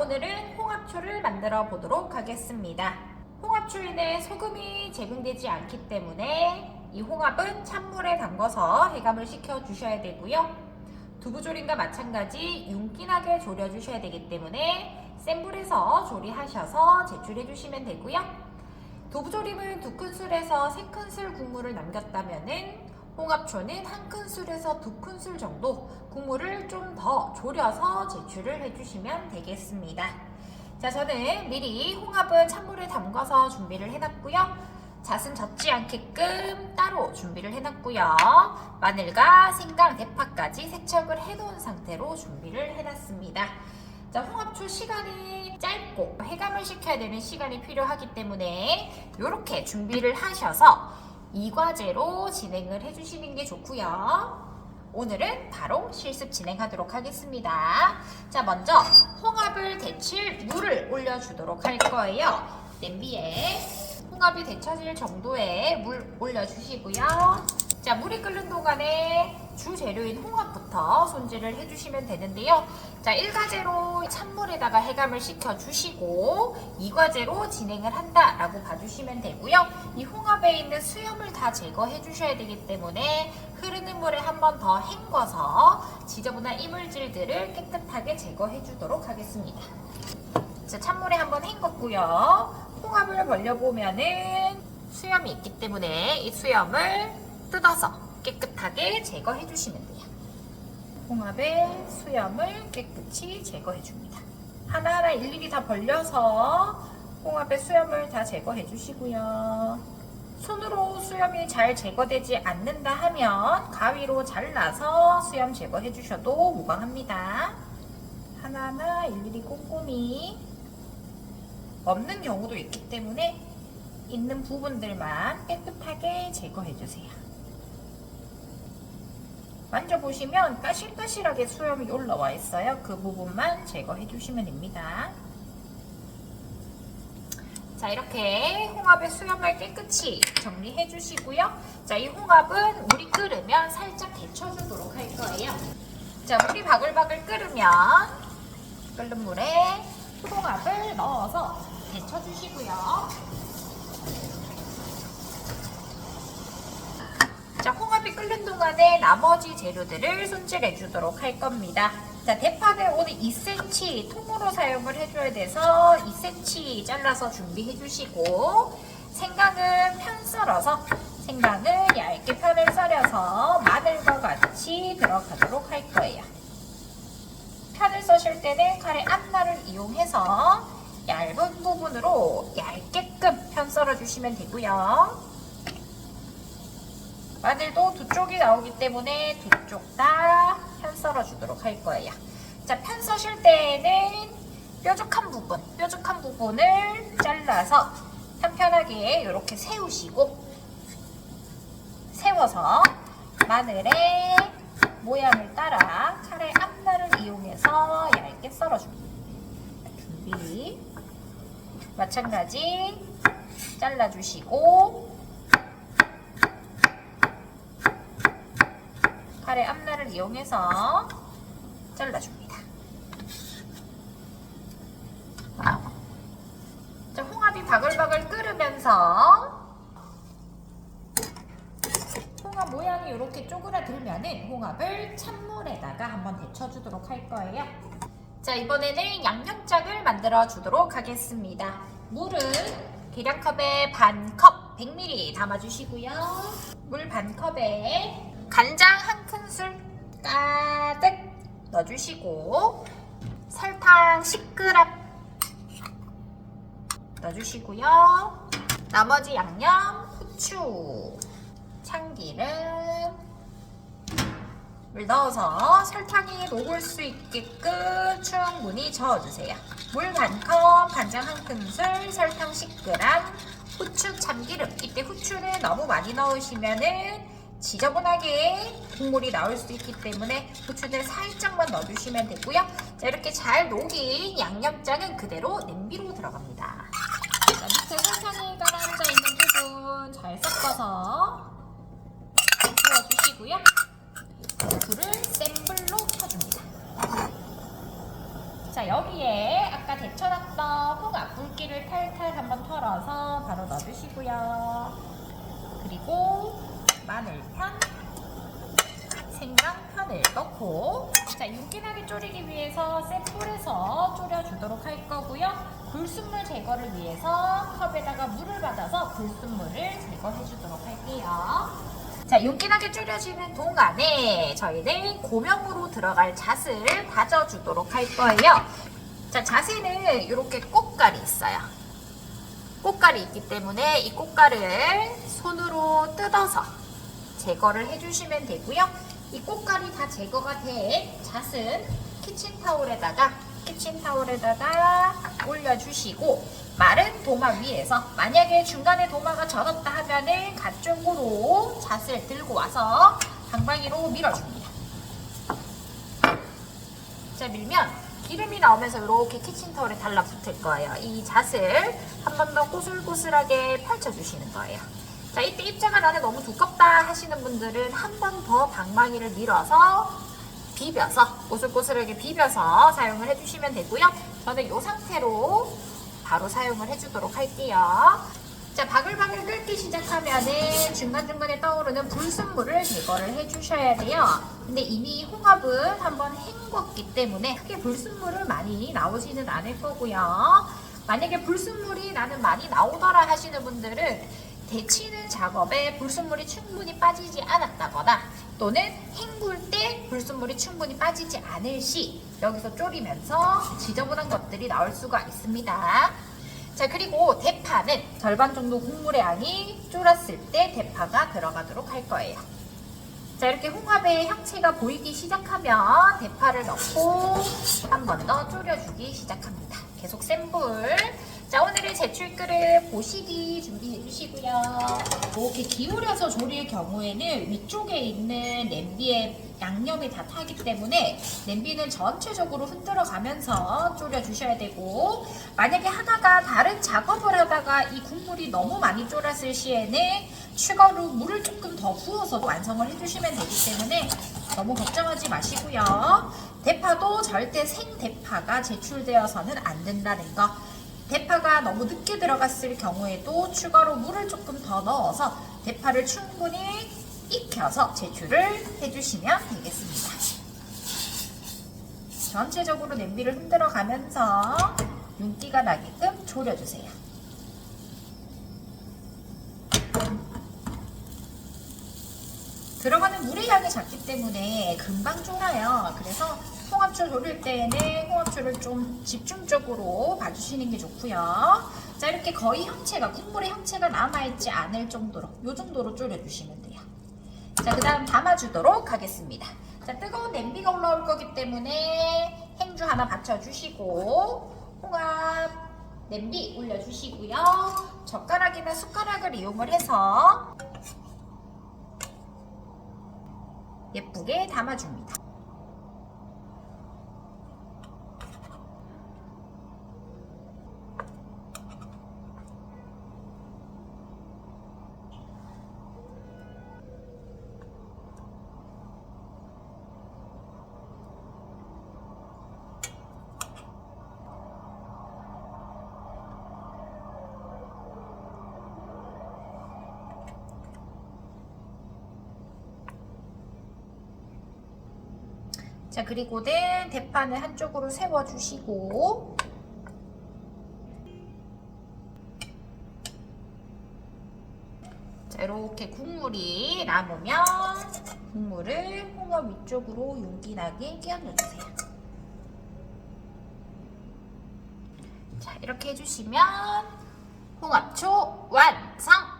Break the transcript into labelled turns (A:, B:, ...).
A: 오늘은 홍합초를 만들어 보도록 하겠습니다. 홍합초에는 소금이 제공되지 않기 때문에 이 홍합은 찬물에 담궈서 해감을 시켜 주셔야 되고요. 두부조림과 마찬가지 윤기나게 졸여 주셔야 되기 때문에 센 불에서 조리하셔서 제출해 주시면 되고요. 두부조림을 2큰술에서 3큰술 국물을 남겼다면은 홍합초는 1큰술에서 2큰술 정도 국물을 좀 더 졸여서 제출을 해주시면 되겠습니다. 자, 저는 미리 홍합은 찬물에 담가서 준비를 해놨고요. 잣은 젖지 않게끔 따로 준비를 해놨고요. 마늘과 생강, 대파까지 세척을 해놓은 상태로 준비를 해놨습니다. 자, 홍합초 시간이 짧고 해감을 시켜야 되는 시간이 필요하기 때문에 이렇게 준비를 하셔서 이 과제로 진행을 해주시는 게 좋고요. 오늘은 바로 실습 진행하도록 하겠습니다. 자, 먼저 홍합을 데칠 물을 올려주도록 할 거예요. 냄비에 홍합이 데쳐질 정도의 물 올려주시고요. 자, 물이 끓는 동안에 주 재료인 홍합부터 손질을 해주시면 되는데요. 자, 1과제로 찬물에다가 해감을 시켜주시고 2과제로 진행을 한다라고 봐주시면 되고요. 이 홍합에 있는 수염을 다 제거해 주셔야 되기 때문에 흐르는 물에 한 번 더 헹궈서 지저분한 이물질들을 깨끗하게 제거해 주도록 하겠습니다. 자, 찬물에 한번 헹궜고요. 홍합을 벌려보면은 수염이 있기 때문에 이 수염을 뜯어서 깨끗하게 제거해 주시면 돼요. 홍합의 수염을 깨끗이 제거해 줍니다. 하나하나 일일이 다 벌려서 홍합의 수염을 다 제거해 주시고요. 손으로 수염이 잘 제거되지 않는다 하면 가위로 잘라서 수염 제거해 주셔도 무방합니다. 하나하나 일일이 꼼꼼히 없는 경우도 있기 때문에 있는 부분들만 깨끗하게 제거해 주세요. 만져보시면 까실까실하게 수염이 올라와 있어요. 그 부분만 제거해 주시면 됩니다. 자, 이렇게 홍합의 수염을 깨끗이 정리해 주시고요. 자, 이 홍합은 물이 끓으면 살짝 데쳐주도록 할 거예요. 자, 물이 바글바글 끓으면 끓는 물에 홍합을 넣어서 데쳐주시고요. 자, 홍합이 끓는 동안에 나머지 재료들을 손질해 주도록 할 겁니다. 자, 대파는 오늘 2cm 통으로 사용을 해줘야 돼서 2cm 잘라서 준비해 주시고, 생강은 편 썰어서 생강은 얇게 편을 썰어서 마늘과 같이 들어가도록 할 거예요. 편을 써실 때는 칼의 앞날을 이용해서 얇은 부분으로 얇게끔 편 썰어 주시면 되고요. 마늘도 2쪽이 나오기 때문에 2쪽 다 편 썰어 주도록 할 거예요. 자, 편 써실 때에는 뾰족한 부분을 잘라서 편편하게 이렇게 세우시고, 세워서 마늘의 모양을 따라 칼의 앞날을 이용해서 얇게 썰어줍니다. 준비. 마찬가지 잘라주시고, 칼의 앞날을 이용해서 잘라줍니다. 자, 홍합이 바글바글 끓으면서 홍합 모양이 이렇게 쪼그라들면은 홍합을 찬물에다가 한번 데쳐주도록 할 거예요. 자, 이번에는 양념장을 만들어 주도록 하겠습니다. 물은 계량컵에 반컵 100ml 담아주시고요. 물 반컵에 간장 1큰술 가득 넣어주시고, 설탕 10g 넣어주시고요. 나머지 양념, 후추, 참기름을 넣어서 설탕이 녹을 수 있게끔 충분히 저어주세요. 물 반컵, 간장 1큰술, 설탕 10g, 후추, 참기름. 이때 후추는 너무 많이 넣으시면은 지저분하게 국물이 나올 수 있기 때문에 후추를 살짝만 넣어주시면 되고요. 자, 이렇게 잘 녹인 양념장은 그대로 냄비로 들어갑니다. 자, 밑에 설탕이 가라앉아 있는 부분 잘 섞어서 부어주시고요. 불을 센 불로 켜줍니다. 자, 여기에 아까 데쳐놨던 홍합 물기를 탈탈 한번 털어서 바로 넣어주시고요. 그리고 마늘편, 생강편을 넣고, 자, 윤기나게 졸이기 위해서 센 불에서 졸여주도록 할 거고요. 불순물 제거를 위해서 컵에다가 물을 받아서 불순물을 제거해 주도록 할게요. 자, 윤기나게 졸여지는 동안에 저희는 고명으로 들어갈 잣을 다져주도록 할 거예요. 자, 잣에는 이렇게 꽃갈이 있어요. 꽃갈이 있기 때문에 이 꽃갈을 손으로 뜯어서 제거를 해주시면 되고요. 이 꽃갈이 다 제거가 된 잣은 키친타올에다가 올려주시고, 마른 도마 위에서, 만약에 중간에 도마가 젖었다 하면은 가쪽으로 잣을 들고 와서 방망이로 밀어줍니다. 자, 밀면 기름이 나오면서 이렇게 키친타올에 달라붙을 거예요. 이 잣을 한 번 더 꼬슬꼬슬하게 펼쳐주시는 거예요. 자, 이때 입자가 나는 너무 두껍다 하시는 분들은 한 번 더 방망이를 밀어서 비벼서, 꼬슬꼬슬하게 비벼서 사용을 해주시면 되고요. 저는 이 상태로 바로 사용을 해주도록 할게요. 자, 바글바글 끓기 시작하면은 중간중간에 떠오르는 불순물을 제거를 해주셔야 돼요. 근데 이미 홍합은 한번 헹궜기 때문에 크게 불순물은 많이 나오지는 않을 거고요. 만약에 불순물이 나는 많이 나오더라 하시는 분들은 데치는 작업에 불순물이 충분히 빠지지 않았다거나, 또는 헹굴 때 불순물이 충분히 빠지지 않을 시 여기서 졸이면서 지저분한 것들이 나올 수가 있습니다. 자, 그리고 대파는 절반 정도 국물의 양이 졸았을 때 대파가 들어가도록 할 거예요. 자, 이렇게 홍합의 형체가 보이기 시작하면 대파를 넣고 한 번 더 졸여주기 시작합니다. 계속 센 불. 자, 오늘의 제출 그릇 보시기 준비해 주시고요. 이렇게 기울여서 졸일 경우에는 위쪽에 있는 냄비에 양념이 다 타기 때문에 냄비는 전체적으로 흔들어 가면서 졸여 주셔야 되고, 만약에 하다가 다른 작업을 하다가 이 국물이 너무 많이 졸았을 시에는 추가로 물을 조금 더 부어서 완성을 해주시면 되기 때문에 너무 걱정하지 마시고요. 대파도 절대 생대파가 제출되어서는 안 된다는 거. 대파가 너무 늦게 들어갔을 경우에도 추가로 물을 조금 더 넣어서 대파를 충분히 익혀서 제출을 해주시면 되겠습니다. 전체적으로 냄비를 흔들어 가면서 윤기가 나게끔 졸여주세요. 들어가는 물의 양이 작기 때문에 금방 졸아요. 그래서 홍합초 졸일 때에는 홍합초를 좀 집중적으로 봐주시는 게 좋고요. 자, 이렇게 거의 형체가, 국물의 형체가 남아있지 않을 정도로, 이 정도로 졸여주시면 돼요. 자, 그 다음 담아주도록 하겠습니다. 자, 뜨거운 냄비가 올라올 거기 때문에 행주 하나 받쳐주시고, 홍합 냄비 올려주시고요. 젓가락이나 숟가락을 이용을 해서 예쁘게 담아줍니다. 자, 그리고는 대파는 한쪽으로 세워주시고, 자, 이렇게 국물이 남으면 국물을 홍합 위쪽으로 윤기나게 끼워 넣어주세요. 자, 이렇게 해주시면 홍합초 완성!